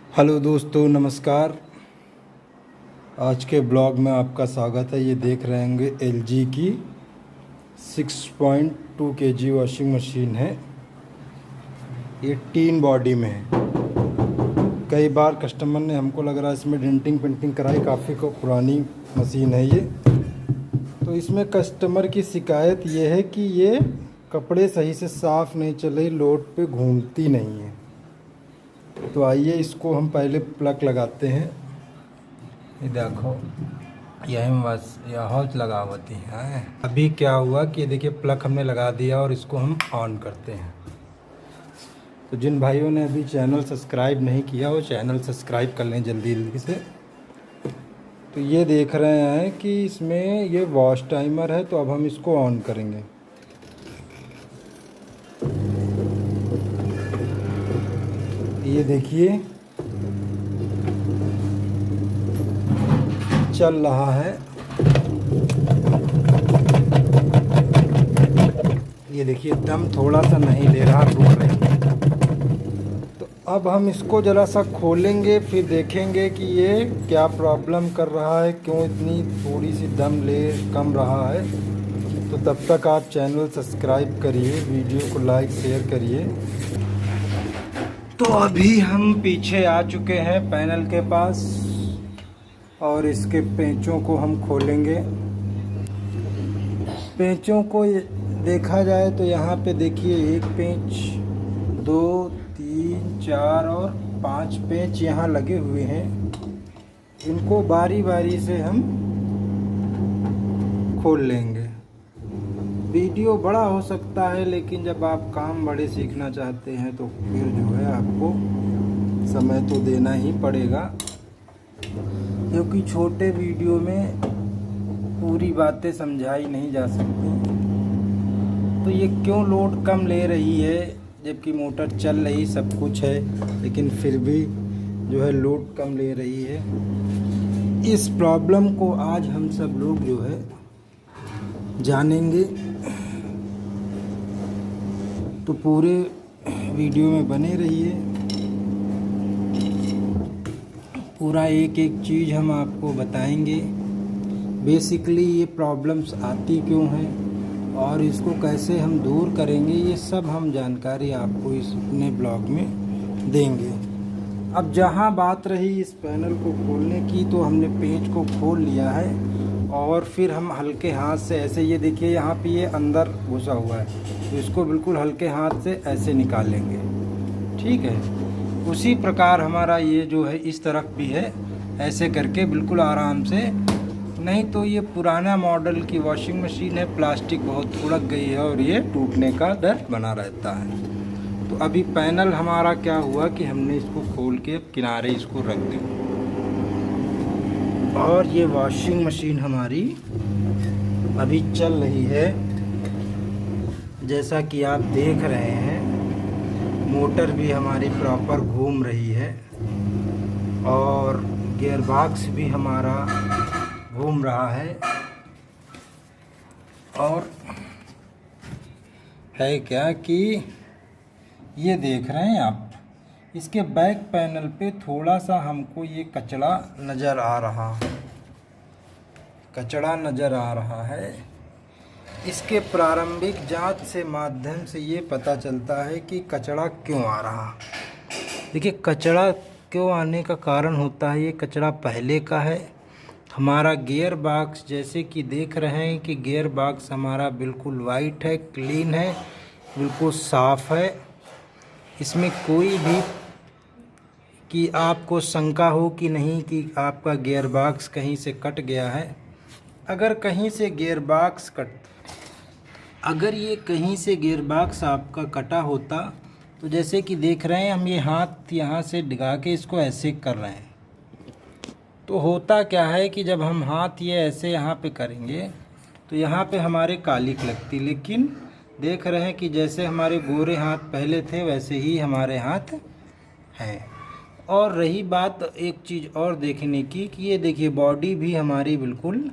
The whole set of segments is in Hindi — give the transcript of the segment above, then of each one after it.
हेलो दोस्तों, नमस्कार। आज के ब्लॉग में आपका स्वागत है। ये देख रहे होंगे एलजी की 6.2 केजी वॉशिंग मशीन है। ये टीन बॉडी में है। कई बार कस्टमर ने हमको लग रहा है इसमें डेंटिंग पेंटिंग कराई, काफ़ी को पुरानी मशीन है ये। तो इसमें कस्टमर की शिकायत ये है कि ये कपड़े सही से साफ़ नहीं चल रही, लोड पे घूमती नहीं है। तो आइए इसको हम पहले प्लग लगाते हैं। ये देखो, यही बस यह लगा होती है। अभी क्या हुआ कि देखिए प्लग हमने लगा दिया और इसको हम ऑन करते हैं। तो जिन भाइयों ने अभी चैनल सब्सक्राइब नहीं किया वो चैनल सब्सक्राइब कर लें जल्दी जल्दी से। तो ये देख रहे हैं कि इसमें ये वॉश टाइमर है, तो अब हम इसको ऑन करेंगे। ये देखिए चल रहा है। ये देखिए दम थोड़ा सा नहीं ले रहा, रुक रही है। तो अब हम इसको ज़रा सा खोलेंगे, फिर देखेंगे कि ये क्या प्रॉब्लम कर रहा है, क्यों इतनी थोड़ी सी दम ले कम रहा है। तो तब तक आप चैनल सब्सक्राइब करिए, वीडियो को लाइक शेयर करिए। तो अभी हम पीछे आ चुके हैं पैनल के पास और इसके पेंचों को हम खोलेंगे। पेंचों को देखा जाए तो यहाँ पे देखिए एक पेंच, 2, 3, 4 और 5 पेंच यहाँ लगे हुए हैं। इनको बारी बारी से हम खोल लेंगे। वीडियो बड़ा हो सकता है, लेकिन जब आप काम बड़े सीखना चाहते हैं तो फिर जो है आपको समय तो देना ही पड़ेगा, क्योंकि छोटे वीडियो में पूरी बातें समझाई नहीं जा सकती। तो ये क्यों लोड कम ले रही है, जबकि मोटर चल रही सब कुछ है, लेकिन फिर भी जो है लोड कम ले रही है। इस प्रॉब्लम को आज हम सब लोग जो है जानेंगे। तो पूरे वीडियो में बने रहिए। पूरा एक एक चीज़ हम आपको बताएंगे। बेसिकली ये प्रॉब्लम्स आती क्यों हैं और इसको कैसे हम दूर करेंगे, ये सब हम जानकारी आपको इस अपने ब्लॉग में देंगे। अब जहाँ बात रही इस पैनल को खोलने की, तो हमने पेंच को खोल लिया है और फिर हम हल्के हाथ से ऐसे, ये देखिए यहाँ पे ये अंदर घुसा हुआ है, तो इसको बिल्कुल हल्के हाथ से ऐसे निकालेंगे। ठीक है। उसी प्रकार हमारा ये जो है इस तरफ भी है, ऐसे करके बिल्कुल आराम से। नहीं तो ये पुराना मॉडल की वॉशिंग मशीन है, प्लास्टिक बहुत उड़क गई है और ये टूटने का डर बना रहता है। तो अभी पैनल हमारा क्या हुआ कि हमने इसको खोल के किनारे इसको रख दिया और ये वॉशिंग मशीन हमारी अभी चल रही है। जैसा कि आप देख रहे हैं, मोटर भी हमारी प्रॉपर घूम रही है और गियर बॉक्स भी हमारा घूम रहा है। और है क्या कि ये देख रहे हैं आप, इसके बैक पैनल पे थोड़ा सा हमको ये कचरा नज़र आ रहा है। इसके प्रारंभिक जांच से माध्यम से ये पता चलता है कि कचरा क्यों आ रहा। देखिए कचरा क्यों आने का कारण होता है, ये कचरा पहले का है। हमारा गियर बॉक्स, जैसे कि देख रहे हैं कि गियर बॉक्स हमारा बिल्कुल वाइट है, क्लीन है, बिल्कुल साफ़ है। इसमें कोई भी कि आपको शंका हो कि नहीं कि आपका गियर बॉक्स कहीं से कट गया है। अगर कहीं से गियर बॉक्स अगर ये कहीं से गियर बॉक्स आपका कटा होता, तो जैसे कि देख रहे हैं हम ये हाथ यहाँ से डिगा के इसको ऐसे कर रहे हैं, तो होता क्या है कि जब हम हाथ ये ऐसे यहाँ पे करेंगे तो यहाँ पे हमारे कालिक लगती। लेकिन देख रहे हैं कि जैसे हमारे गोरे हाथ पहले थे वैसे ही हमारे हाथ हैं। और रही बात एक चीज़ और देखने की कि ये देखिए बॉडी भी हमारी बिल्कुल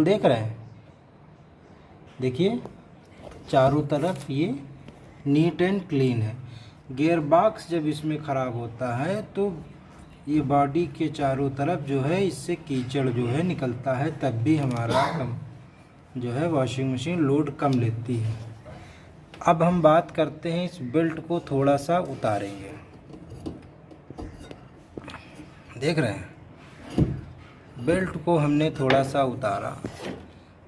देख रहे हैं, देखिए चारों तरफ ये नीट एंड क्लीन है। गियर बॉक्स जब इसमें ख़राब होता है तो ये बॉडी के चारों तरफ जो है इससे कीचड़ जो है निकलता है, तब भी हमारा कम जो है वॉशिंग मशीन लोड कम लेती है। अब हम बात करते हैं, इस बेल्ट को थोड़ा सा उतारेंगे। देख रहे हैं, बेल्ट को हमने थोड़ा सा उतारा।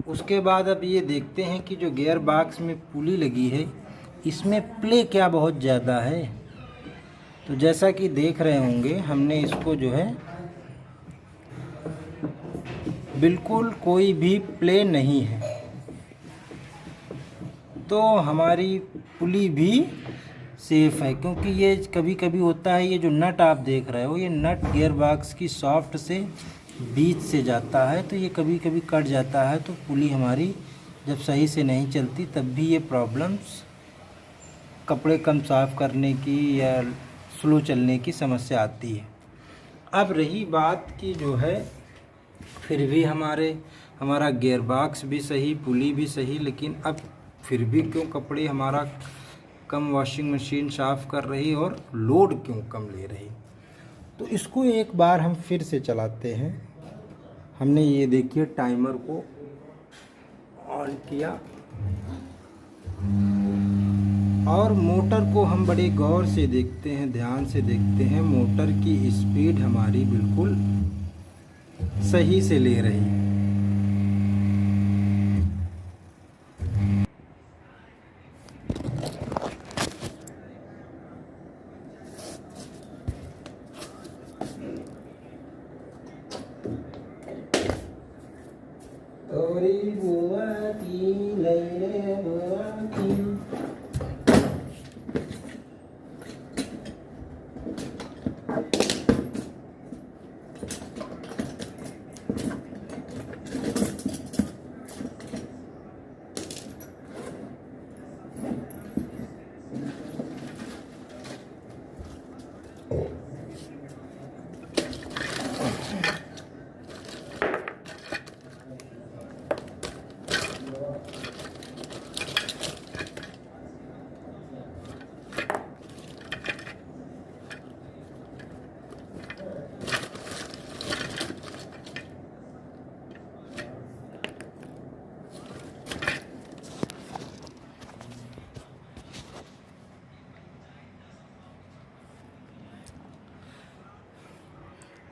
उसके बाद अब ये देखते हैं कि जो गियर बॉक्स में पुली लगी है इसमें प्ले क्या बहुत ज़्यादा है। तो जैसा कि देख रहे होंगे, हमने इसको जो है बिल्कुल कोई भी प्ले नहीं है, तो हमारी पुली भी सेफ है। क्योंकि ये कभी कभी होता है, ये जो नट आप देख रहे हो, ये नट गियर बॉक्स की सॉफ्ट से बीच से जाता है, तो ये कभी कभी कट जाता है, तो पुली हमारी जब सही से नहीं चलती तब भी ये प्रॉब्लम्स, कपड़े कम साफ़ करने की या स्लो चलने की समस्या आती है। अब रही बात की जो है, फिर भी हमारा गियर बॉक्स भी सही, पुली भी सही, लेकिन अब फिर भी क्यों कपड़े हमारा कम वॉशिंग मशीन साफ़ कर रही और लोड क्यों कम ले रही। तो इसको एक बार हम फिर से चलाते हैं। हमने ये देखिए टाइमर को ऑन किया और मोटर को हम बड़े गौर से देखते हैं, ध्यान से देखते हैं। मोटर की स्पीड हमारी बिल्कुल सही से ले रही है।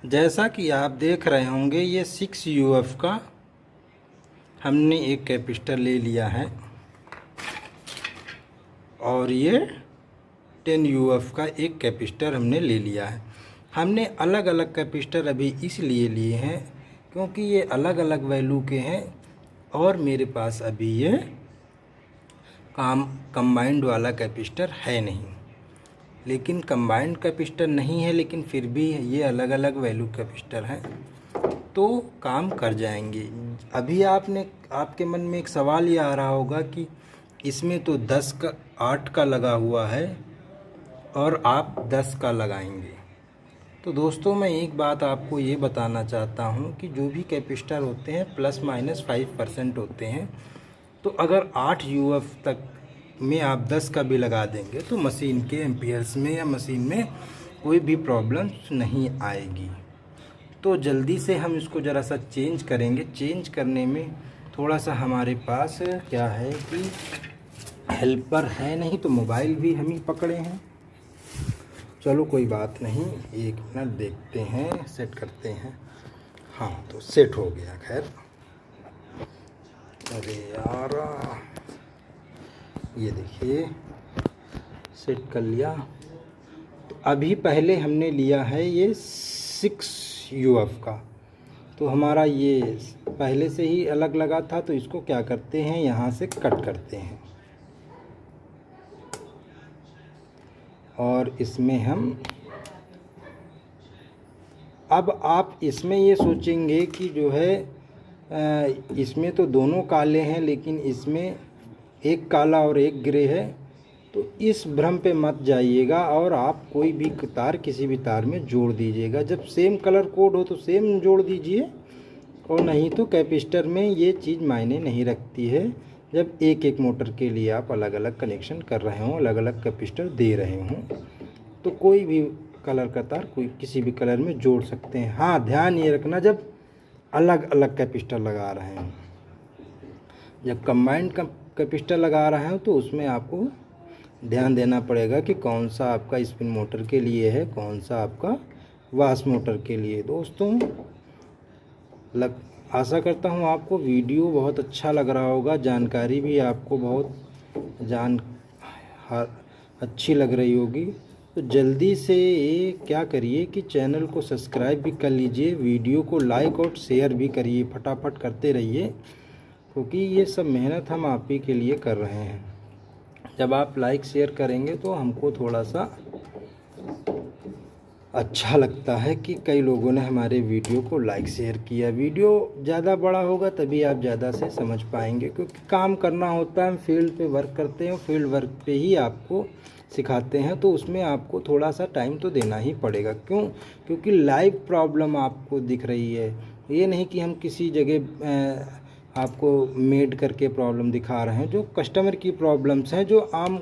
जैसा कि आप देख रहे होंगे, ये 6 UF का हमने एक कैपेसिटर ले लिया है और ये 10 UF का एक कैपेसिटर हमने ले लिया है। हमने अलग अलग कैपेसिटर अभी इसलिए लिए हैं क्योंकि ये अलग अलग वैल्यू के हैं और मेरे पास अभी ये कंबाइंड वाला कैपेसिटर है नहीं। लेकिन कंबाइंड कैपेसिटर नहीं है, लेकिन फिर भी ये अलग अलग वैल्यू कैपेसिटर हैं, तो काम कर जाएंगे। अभी आपके मन में एक सवाल ये आ रहा होगा कि इसमें तो 8 का लगा हुआ है और आप 10 का लगाएंगे। तो दोस्तों, मैं एक बात आपको ये बताना चाहता हूँ कि जो भी कैपेसिटर होते हैं ±5% होते हैं। तो अगर 8 UF तक में आप 10 का भी लगा देंगे तो मशीन के एम्पियर्स में या मशीन में कोई भी प्रॉब्लम नहीं आएगी। तो जल्दी से हम इसको ज़रा सा चेंज करेंगे। चेंज करने में थोड़ा सा हमारे पास क्या है कि हेल्पर है नहीं, तो मोबाइल भी हम ही पकड़े हैं। चलो कोई बात नहीं, 1 मिनट देखते हैं, सेट करते हैं। हाँ, तो सेट हो गया। खैर, अरे यार, ये देखिए सेट कर लिया। तो अभी पहले हमने लिया है ये 6 UF का, तो हमारा ये पहले से ही अलग लगा था। तो इसको क्या करते हैं, यहाँ से कट करते हैं और इसमें हम, अब आप इसमें ये सोचेंगे कि जो है इसमें तो दोनों काले हैं, लेकिन इसमें एक काला और एक ग्रे है। तो इस भ्रम पे मत जाइएगा और आप कोई भी तार किसी भी तार में जोड़ दीजिएगा। जब सेम कलर कोड हो तो सेम जोड़ दीजिए, और नहीं तो कैपेसिटर में ये चीज़ मायने नहीं रखती है जब एक एक मोटर के लिए आप अलग अलग कनेक्शन कर रहे हों, अलग अलग कैपेसिटर दे रहे हों, तो कोई भी कलर का तार कोई किसी भी कलर में जोड़ सकते हैं। हाँ, ध्यान ये रखना, जब अलग अलग कैपेसिटर लगा रहे हैं, जब कंबाइंड कैपेसिटर लगा रहे हैं तो उसमें आपको ध्यान देना पड़ेगा कि कौन सा आपका स्पिन मोटर के लिए है, कौन सा आपका वाश मोटर के लिए। दोस्तों, आशा करता हूँ आपको वीडियो बहुत अच्छा लग रहा होगा, जानकारी भी आपको बहुत अच्छी लग रही होगी। तो जल्दी से क्या करिए कि चैनल को सब्सक्राइब भी कर लीजिए, वीडियो को लाइक और शेयर भी करिए, फटाफट करते रहिए, क्योंकि ये सब मेहनत हम आप ही के लिए कर रहे हैं। जब आप लाइक शेयर करेंगे तो हमको थोड़ा सा अच्छा लगता है कि कई लोगों ने हमारे वीडियो को लाइक शेयर किया। वीडियो ज़्यादा बड़ा होगा तभी आप ज़्यादा से समझ पाएंगे, क्योंकि काम करना होता है, हम फील्ड पे वर्क करते हैं, फील्ड वर्क पे ही आपको सिखाते हैं, तो उसमें आपको थोड़ा सा टाइम तो देना ही पड़ेगा। क्यों? क्योंकि लाइव प्रॉब्लम आपको दिख रही है, ये नहीं कि हम किसी जगह आपको मेड करके प्रॉब्लम दिखा रहे हैं। जो कस्टमर की प्रॉब्लम्स हैं, जो आम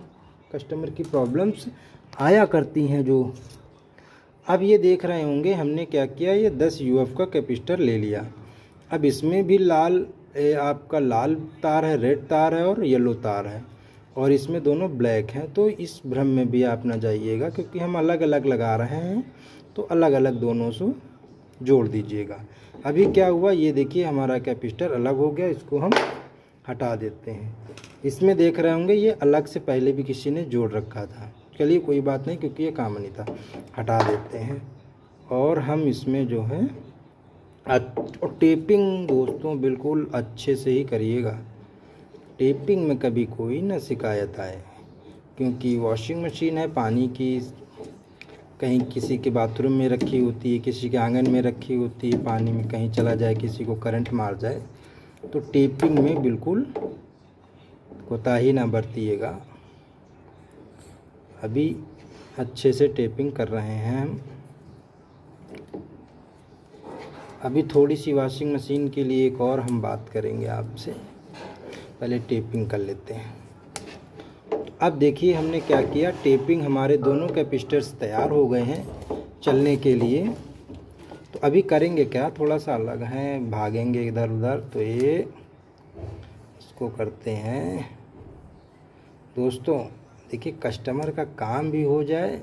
कस्टमर की प्रॉब्लम्स आया करती हैं, जो अब ये देख रहे होंगे हमने क्या किया, ये 10 UF का कैपेसिटर ले लिया। अब इसमें भी आपका लाल तार है, रेड तार है और येलो तार है, और इसमें दोनों ब्लैक हैं। तो इस भ्रम में भी आप ना जाइएगा, क्योंकि हम अलग अलग लगा रहे हैं, तो अलग अलग दोनों से जोड़ दीजिएगा। अभी क्या हुआ, ये देखिए हमारा कैपेसिटर अलग हो गया, इसको हम हटा देते हैं। इसमें देख रहे होंगे ये अलग से पहले भी किसी ने जोड़ रखा था, चलिए कोई बात नहीं, क्योंकि ये काम नहीं था, हटा देते हैं। और हम इसमें जो है टेपिंग दोस्तों बिल्कुल अच्छे से ही करिएगा, टेपिंग में कभी कोई ना शिकायत आए, क्योंकि वॉशिंग मशीन है पानी की, कहीं किसी के बाथरूम में रखी होती है, किसी के आंगन में रखी होती है, पानी में कहीं चला जाए, किसी को करंट मार जाए, तो टेपिंग में बिल्कुल कोताही ना बरतिएगा। अभी अच्छे से टेपिंग कर रहे हैं हम। अभी थोड़ी सी वॉशिंग मशीन के लिए एक और हम बात करेंगे आपसे, पहले टेपिंग कर लेते हैं। अब देखिए हमने क्या किया, टेपिंग हमारे दोनों कैपेसिटर्स तैयार हो गए हैं चलने के लिए। तो अभी करेंगे क्या, थोड़ा सा अलग है, भागेंगे इधर उधर, तो ये इसको करते हैं। दोस्तों देखिए, कस्टमर का काम भी हो जाए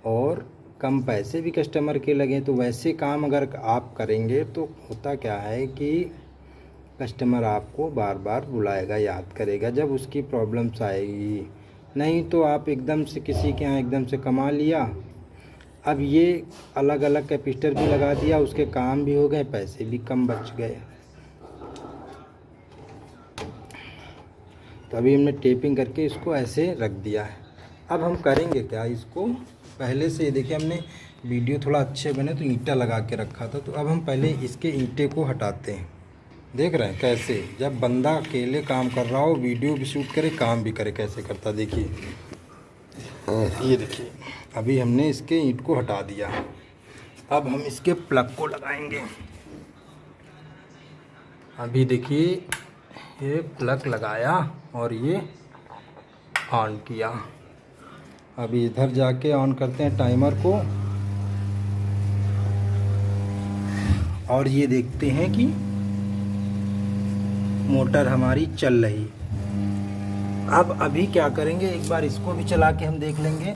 और कम पैसे भी कस्टमर के लगें, तो वैसे काम अगर आप करेंगे तो होता क्या है कि कस्टमर आपको बार बार बुलाएगा, याद करेगा जब उसकी प्रॉब्लम्स आएगी। नहीं तो आप एकदम से किसी के यहाँ एकदम से कमा लिया, अब ये अलग अलग कैपेसिटर भी लगा दिया, उसके काम भी हो गए, पैसे भी कम बच गए। तो अभी हमने टेपिंग करके इसको ऐसे रख दिया है। अब हम करेंगे क्या, इसको पहले से देखिए हमने वीडियो थोड़ा अच्छे बने तो ईंटा लगा के रखा था, तो अब हम पहले इसके ईंटे को हटाते हैं। देख रहे हैं कैसे, जब बंदा अकेले काम कर रहा हो, वीडियो भी शूट करे, काम भी करे, कैसे करता देखिए। ये देखिए अभी हमने इसके ईंट को हटा दिया। अब हम इसके प्लग को लगाएंगे। अभी देखिए ये प्लग लगाया और ये ऑन किया। अभी इधर जाके ऑन करते हैं टाइमर को, और ये देखते हैं कि मोटर हमारी चल रही। अब अभी क्या करेंगे, एक बार इसको भी चला के हम देख लेंगे।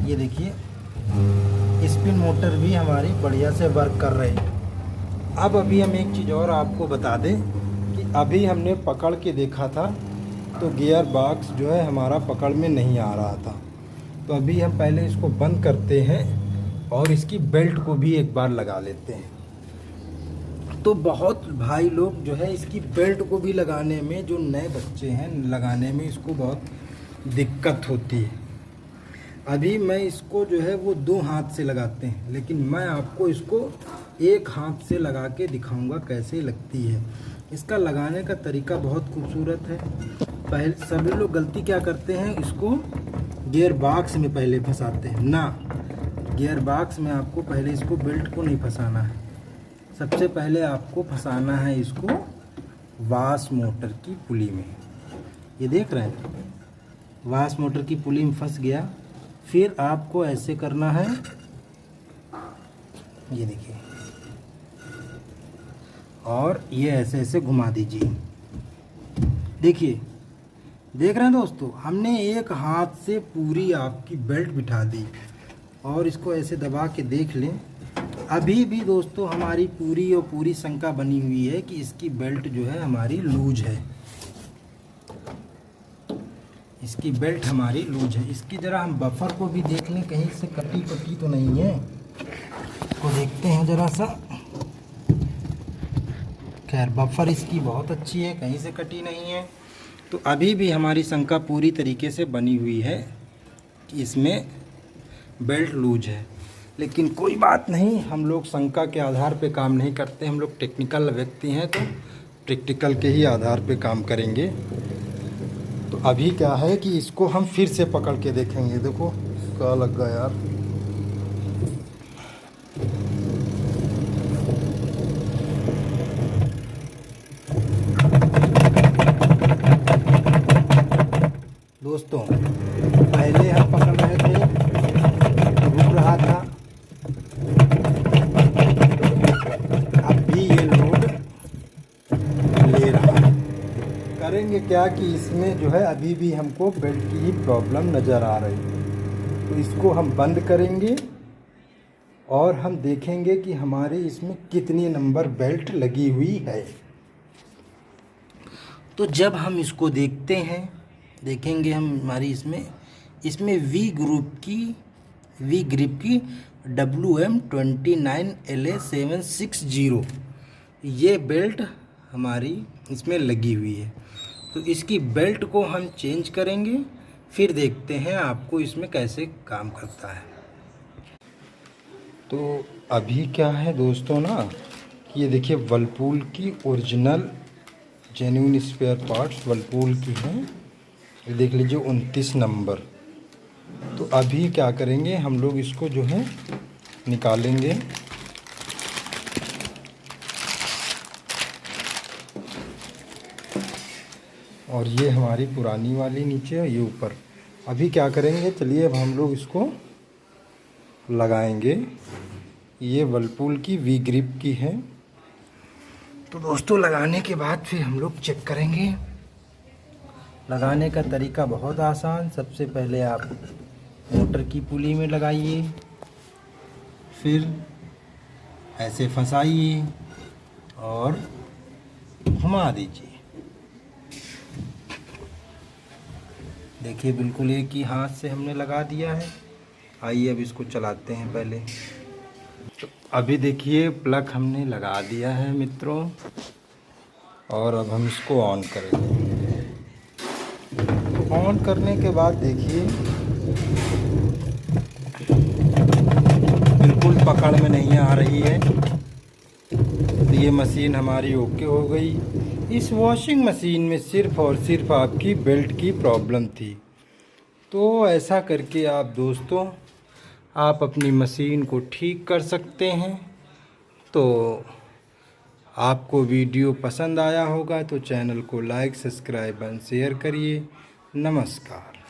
ये देखिए स्पिन मोटर भी हमारी बढ़िया से वर्क कर रही है। अब अभी हम एक चीज़ और आपको बता दें कि अभी हमने पकड़ के देखा था तो गियर बॉक्स जो है हमारा पकड़ में नहीं आ रहा था। तो अभी हम पहले इसको बंद करते हैं और इसकी बेल्ट को भी एक बार लगा लेते हैं। तो बहुत भाई लोग जो है इसकी बेल्ट को भी लगाने में, जो नए बच्चे हैं लगाने में इसको बहुत दिक्कत होती है। अभी मैं इसको जो है वो 2 हाथ से लगाते हैं, लेकिन मैं आपको इसको 1 हाथ से लगा के दिखाऊंगा कैसे लगती है। इसका लगाने का तरीका बहुत खूबसूरत है। पहले सभी लोग गलती क्या करते हैं, इसको गियर बॉक्स में पहले फंसाते हैं। ना, गियर बॉक्स में आपको पहले इसको बेल्ट को नहीं फंसाना है, सबसे पहले आपको फंसाना है इसको वाश मोटर की पुली में। ये देख रहे हैं, वाश मोटर की पुली में फंस गया। फिर आपको ऐसे करना है, ये देखिए, और ये ऐसे ऐसे घुमा दीजिए। देखिए, देख रहे हैं दोस्तों, हमने एक हाथ से पूरी आपकी बेल्ट बिठा दी और इसको ऐसे दबा के देख लें। अभी भी दोस्तों हमारी पूरी और पूरी शंका बनी हुई है कि इसकी बेल्ट जो है हमारी लूज है, इसकी बेल्ट हमारी लूज है। इसकी ज़रा हम बफर को भी देख लें, कहीं से कटी पटी तो नहीं है, इसको देखते हैं ज़रा सा। खैर बफर इसकी बहुत अच्छी है, कहीं से कटी नहीं है। तो अभी भी हमारी शंका पूरी तरीके से बनी हुई है कि इसमें बेल्ट लूज है। लेकिन कोई बात नहीं, हम लोग शंका के आधार पे काम नहीं करते, हम लोग टेक्निकल व्यक्ति हैं, तो प्रैक्टिकल के ही आधार पे काम करेंगे। तो अभी क्या है कि इसको हम फिर से पकड़ के देखेंगे। देखो क्या लग गया यार, दोस्तों पहले हम पकड़ रहे थे तो रुक रहा था, अब भी ये लोड ले रहा है। करेंगे क्या कि इसमें जो है अभी भी हमको बेल्ट की ही प्रॉब्लम नज़र आ रही है। तो इसको हम बंद करेंगे और हम देखेंगे कि हमारे इसमें कितनी नंबर बेल्ट लगी हुई है। तो जब हम इसको देखते हैं, देखेंगे हम हमारी इसमें वी ग्रिप की WM29LA760 ये बेल्ट हमारी इसमें लगी हुई है। तो इसकी बेल्ट को हम चेंज करेंगे, फिर देखते हैं आपको इसमें कैसे काम करता है। तो अभी क्या है दोस्तों ना, ये देखिए वर्लपूल की original genuine spare parts Whirlpool की हैं, ये देख लीजिए 29 नंबर। तो अभी क्या करेंगे, हम लोग इसको जो है निकालेंगे। और ये हमारी पुरानी वाली नीचे है, ये ऊपर। अभी क्या करेंगे, चलिए अब हम लोग इसको लगाएंगे। ये वर्लपूल की वी ग्रिप की है। तो दोस्तों लगाने के बाद फिर हम लोग चेक करेंगे। लगाने का तरीका बहुत आसान। सबसे पहले आप मोटर की पुली में लगाइए, फिर ऐसे फंसाइए और घुमा दीजिए। देखिए बिल्कुल एक ही हाथ से हमने लगा दिया है। आइए अब इसको चलाते हैं पहले। तो अभी देखिए प्लग हमने लगा दिया है मित्रों, और अब हम इसको ऑन करेंगे। ऑन करने के बाद देखिए बिल्कुल पकड़ में नहीं आ रही है। तो ये मशीन हमारी ओके हो गई। इस वॉशिंग मशीन में सिर्फ़ और सिर्फ आपकी बेल्ट की प्रॉब्लम थी। तो ऐसा करके आप दोस्तों आप अपनी मशीन को ठीक कर सकते हैं। तो आपको वीडियो पसंद आया होगा तो चैनल को लाइक, सब्सक्राइब एंड शेयर करिए। नमस्कार।